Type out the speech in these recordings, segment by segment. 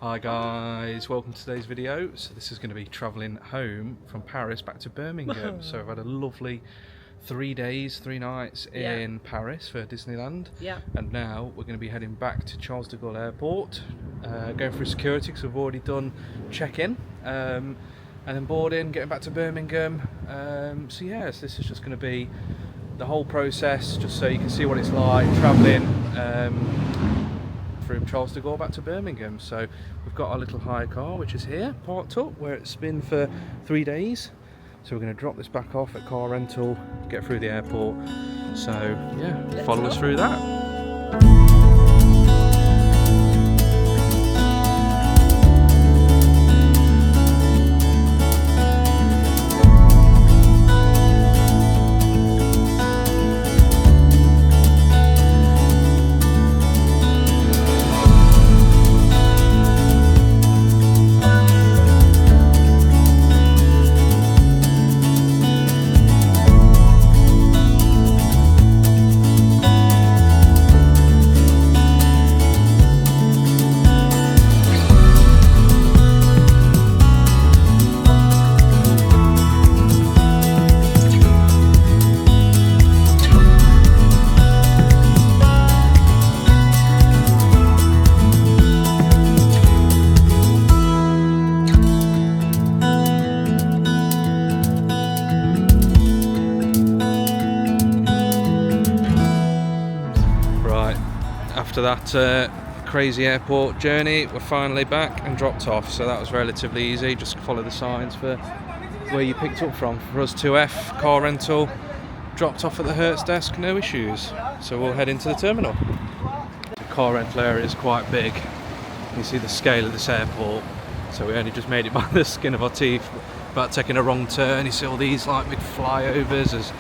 Hi guys, welcome to today's video. So this is going to be travelling home from Paris back to Birmingham. So I've had a lovely 3 days, 3 nights in Paris for Disneyland. And now we're going to be heading back to Charles De Gaulle Airport, going through security because we've already done check-in, and then boarding, getting back to Birmingham. So yes, this is just going to be the whole process, just so you can see what it's like travelling from Charles De Gaulle back to Birmingham. So we've got our little hire car which is here parked up where it's been for 3 days. So we're going to drop this back off at car rental, get through the airport. So yeah, follow us through that. After that crazy airport journey, we're finally back and dropped off, so that was relatively easy. Just follow the signs for where you picked up from. For us 2F car rental, dropped off at the Hertz desk, no issues. So we'll head into the terminal. The car rental area is quite big. You see the scale of this airport, so we only just made it by the skin of our teeth about taking a wrong turn. You see all these like big flyovers as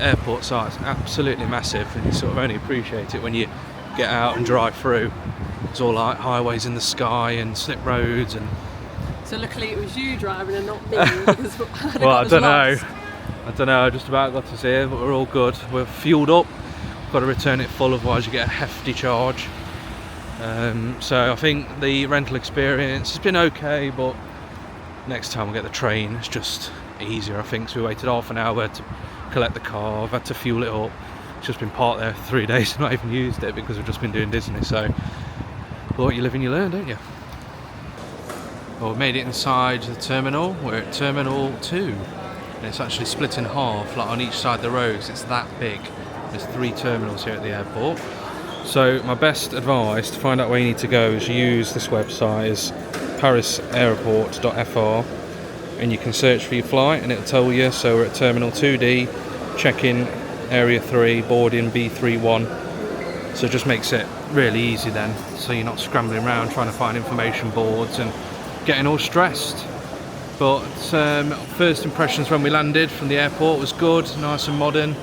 airport sites, absolutely massive, and you sort of only appreciate it when you get out and drive through. It's all like highways in the sky and slip roads. And so luckily it was you driving and not me. Because well, I don't know, I just about got us here, but we're all good. We're fueled up, got to return it full, otherwise you get a hefty charge. So I think the rental experience has been okay, but next time we'll get the train. It's just easier, I think. So we waited half an hour to collect the car. I've had to fuel it up. Just been parked there for 3 days and not even used it because we've just been doing Disney. So what you live and you learn, don't you? Well, we've made it inside the terminal. We're at Terminal 2 and it's actually split in half, like on each side of the roads. It's that big. There's 3 terminals here at the airport. So my best advice to find out where you need to go is use this website, is parisairport.fr, and you can search for your flight and it'll tell you. So we're at Terminal 2D, check-in Area 3, boarding B31. So it just makes it really easy then, so you're not scrambling around trying to find information boards and getting all stressed. But first impressions when we landed from the airport was good, nice and modern.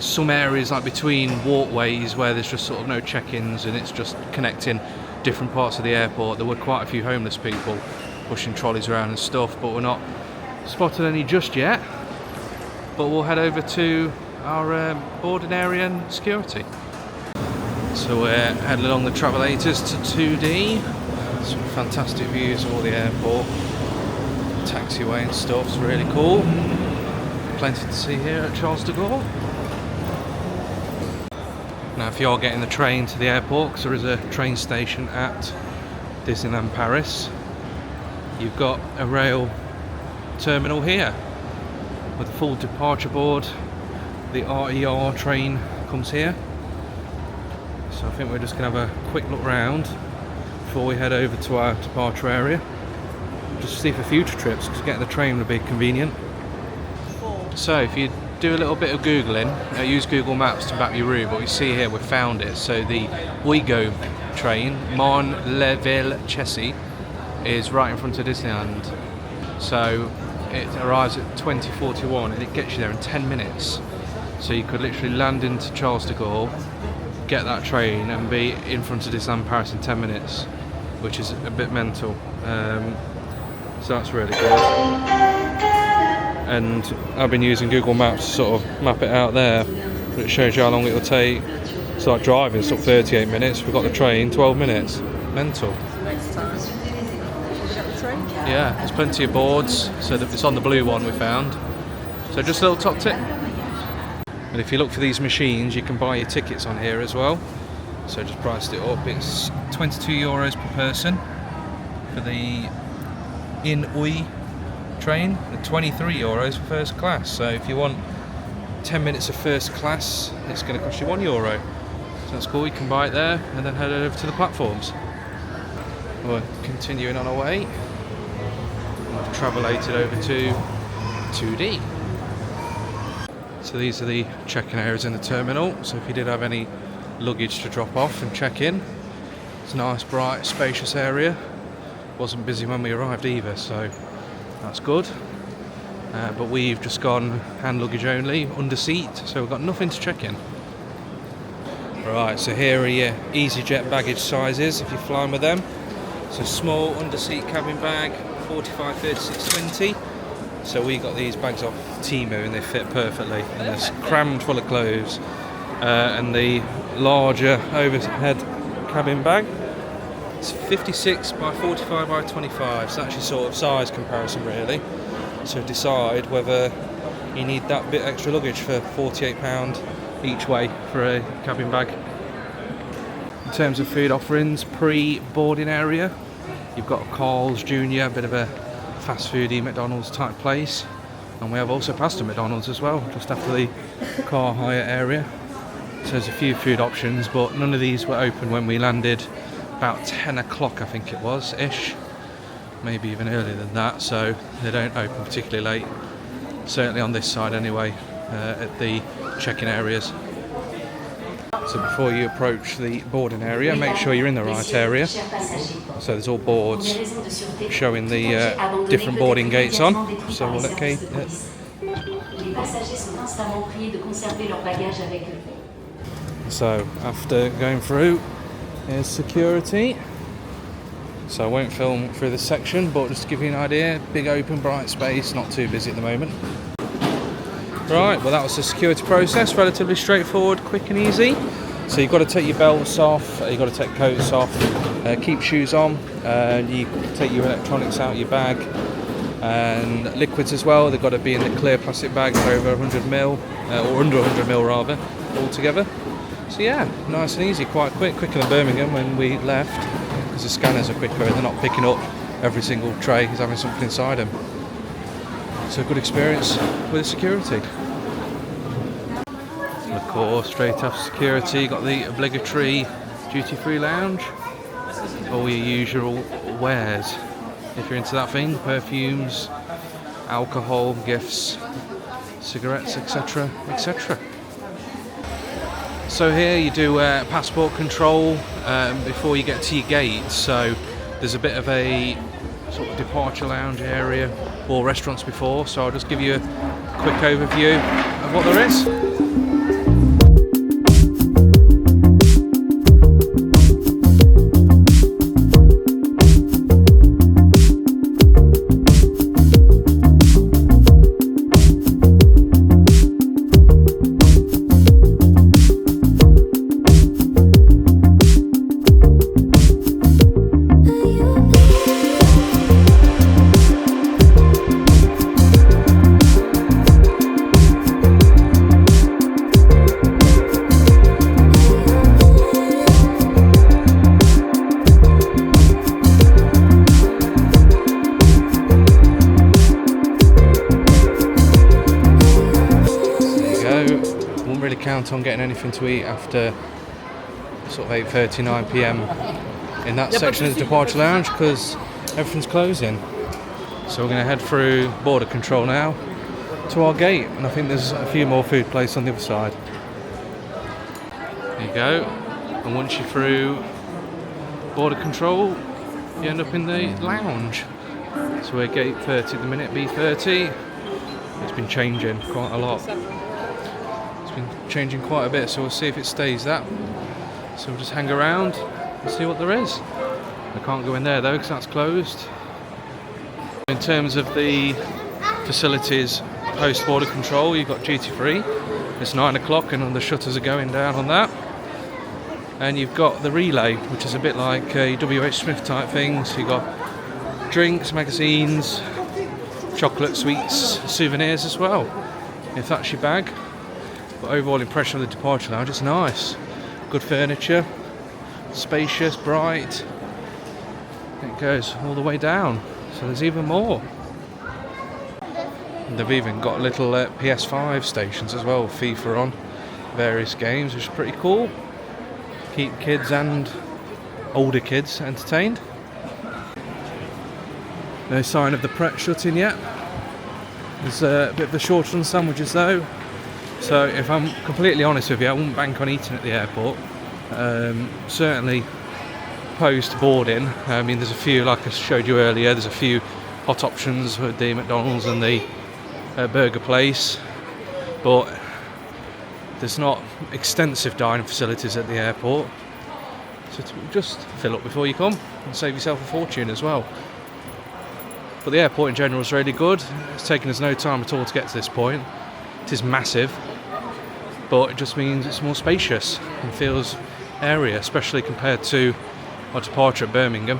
Some areas like between walkways where there's just sort of no check-ins and it's just connecting different parts of the airport. There were quite a few homeless people pushing trolleys around and stuff, but we're not spotted any just yet. But we'll head over to our boarding area and security. So we're heading along the travelators to 2D. Some fantastic views of all the airport, taxiway and stuff. It's really cool. Plenty to see here at Charles De Gaulle. Now if you're getting the train to the airport, because there is a train station at Disneyland Paris, you've got a rail terminal here with a full departure board. The RER train comes here, so I think we're just going to have a quick look round before we head over to our departure area, just to see for future trips, because getting the train would be convenient. So if you do a little bit of googling, use Google Maps to map your route, but you see here we've found it. So the Ouigo train, Marne-le-Ville-Chessy, is right in front of Disneyland. So it arrives at 20:41 and it gets you there in 10 minutes. So you could literally land into Charles De Gaulle, get that train and be in front of Disneyland Paris in 10 minutes, which is a bit mental. So that's really good. And I've been using Google Maps to sort of map it out there. It shows you how long it'll take. It's like driving, it's up 38 minutes. We've got the train, 12 minutes. Mental. time. We got the train. Yeah, there's plenty of boards, so that it's on the blue one we found. So just a little top tip. And if you look for these machines, you can buy your tickets on here as well. So just priced it up. It's €22 per person for the in-Ui train, and €23 for first class. So if you want 10 minutes of first class, it's going to cost you €1. So that's cool. You can buy it there and then head over to the platforms. We're continuing on our way. We've travelated over to 2D. So these are the check-in areas in the terminal. So if you did have any luggage to drop off and check in, it's a nice, bright, spacious area. Wasn't busy when we arrived either, so that's good. But we've just gone hand luggage only, under seat, so we've got nothing to check in. Right, so here are your easyJet baggage sizes if you're flying with them. So small under seat cabin bag, 45, 36, 20. So we got these bags off Temu and they fit perfectly, and they're crammed full of clothes. And the larger overhead cabin bag, it's 56 by 45 by 25, so actually sort of size comparison really. So decide whether you need that bit extra luggage for £48 each way for a cabin bag. In terms of food offerings, pre-boarding area, you've got Carl's Jr., a bit of a fast foody McDonald's type place, and we have also passed a McDonald's as well, just after the car hire area. So there's a few food options, but none of these were open when we landed, about 10 o'clock I think it was, ish. Maybe even earlier than that, so they don't open particularly late. Certainly on this side anyway, at the check-in areas. So before you approach the boarding area, make sure you're in the right area. So there's all boards showing the different boarding gates on. So we'll let Kate. So after going through, here's security. So I won't film through this section, but just to give you an idea, big open bright space, not too busy at the moment. Right, well that was the security process, relatively straightforward, quick and easy. So you've got to take your belts off, you've got to take coats off, keep shoes on, you take your electronics out of your bag, and liquids as well. They've got to be in the clear plastic bags over 100ml, or under 100ml rather, altogether. So yeah, nice and easy, quite quicker than Birmingham when we left, because the scanners are quicker and they're not picking up every single tray is having something inside them. So good experience with security. And of course, straight after security, you got the obligatory duty-free lounge. All your usual wares, if you're into that thing, perfumes, alcohol, gifts, cigarettes, etc, etc. So here you do passport control before you get to your gate. So there's a bit of a sort of departure lounge area, or restaurants before, so I'll just give you a quick overview of what there is. Count on getting anything to eat after sort of 8:30, 9 p.m. in that section of the departure lounge, because everything's closing. So we're going to head through border control now to our gate, and I think there's a few more food places on the other side. There you go. And once you're through border control, you end up in the lounge. So we're gate 30 at the minute, B30. It's been changing quite a lot. Changing quite a bit, so we'll see if it stays that. So we'll just hang around and see what there is. I can't go in there though because that's closed. In terms of the facilities post border control, you've got duty free. It's 9 o'clock and the shutters are going down on that. and you've got the relay, which is a bit like a WH Smith type thing. So you've got drinks, magazines, chocolate, sweets, souvenirs as well, if that's your bag. But overall impression of the departure lounge, it's nice. Good furniture, spacious, bright. It goes all the way down, so there's even more. And they've even got little PS5 stations as well, FIFA on, various games, which is pretty cool. Keep kids and older kids entertained. No sign of the Pret shutting yet. There's a bit of a shortage on sandwiches though. So if I'm completely honest with you, I wouldn't bank on eating at the airport. Certainly post boarding. I mean, there's a few, like I showed you earlier, there's a few hot options with the McDonald's and the burger place, but there's not extensive dining facilities at the airport. So just fill up before you come and save yourself a fortune as well. But the airport in general is really good. It's taken us no time at all to get to this point. It is massive, but it just means it's more spacious and feels area, especially compared to our departure at Birmingham.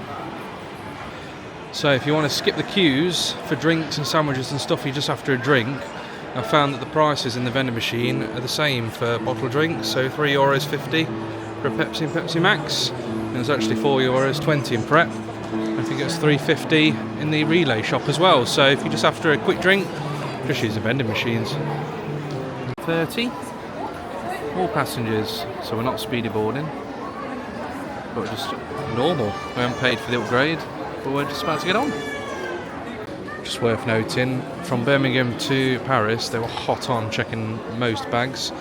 So if you want to skip the queues for drinks and sandwiches and stuff, you just after a drink, I found that the prices in the vending machine are the same for bottled drinks, so €3.50 for a Pepsi and Pepsi Max, and it's actually €4.20 in Pret. I think it's $3.50 in the relay shop as well, so if you're just after a quick drink, just use the vending machines. 30, all passengers, so we're not speedy boarding, but we're just normal. We haven't paid for the upgrade, but we're just about to get on. Just worth noting, from Birmingham to Paris, they were hot on checking most bags.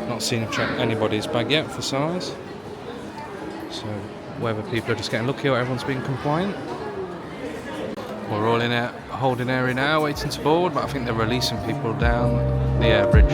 Not seen anybody's bag yet for size. So whether people are just getting lucky or everyone's being compliant. We're all in a holding area now, waiting to board, but I think they're releasing people down the air bridge.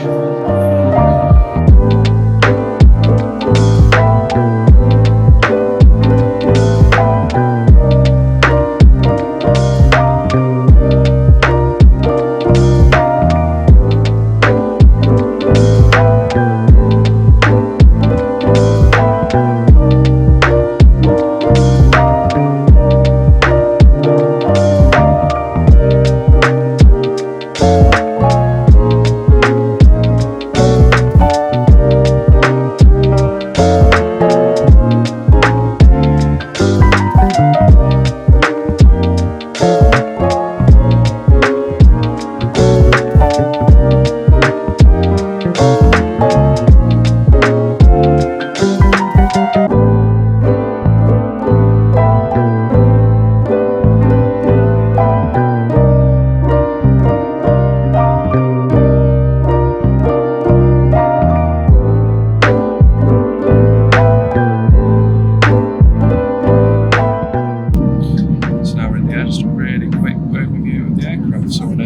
So an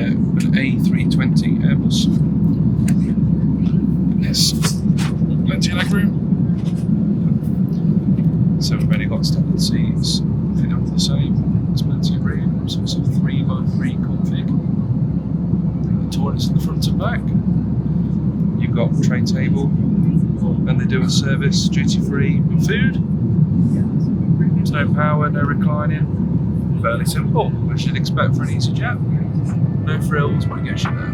A320 Airbus. There's plenty of leg room. So we've only got standard seats. They're all the same. There's plenty of room. So it's a 3x3 config. The toilets at the front and back. You've got tray table, and they do a service duty-free with food. There's no power, no reclining. Fairly simple, which you'd expect for an easyJet. No frills, but it gets you there.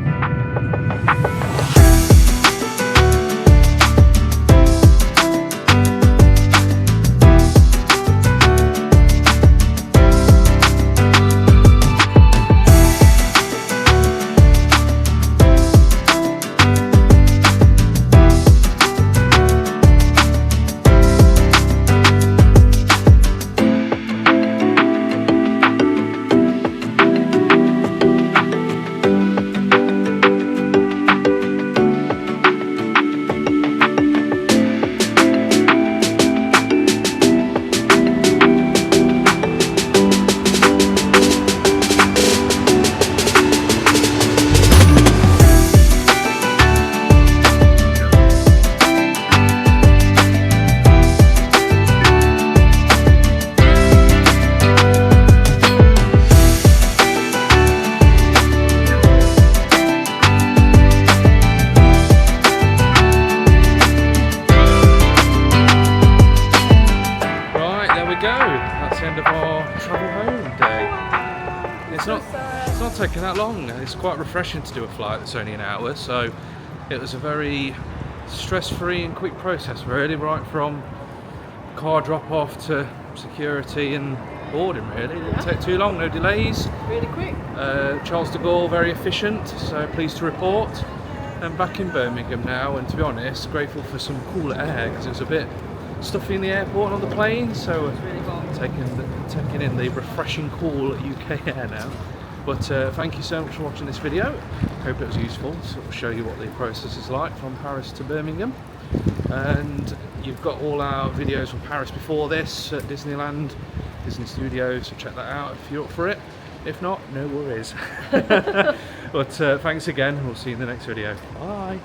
It's not taking that long. It's quite refreshing to do a flight that's only an hour, so it was a very stress-free and quick process, really, right from car drop-off to security and boarding, really. It didn't take too long, no delays. Really quick. Charles De Gaulle, very efficient, so pleased to report. I'm back in Birmingham now, and to be honest, grateful for some cooler air, because it was a bit stuffy in the airport and on the plane, so Really hot. taking in the refreshing cool UK air now. But thank you so much for watching this video. Hope it was useful to sort of show you what the process is like from Paris to Birmingham. And you've got all our videos from Paris before this at Disneyland, Disney Studios, so check that out if you're up for it. If not, no worries. But thanks again, we'll see you in the next video. Bye.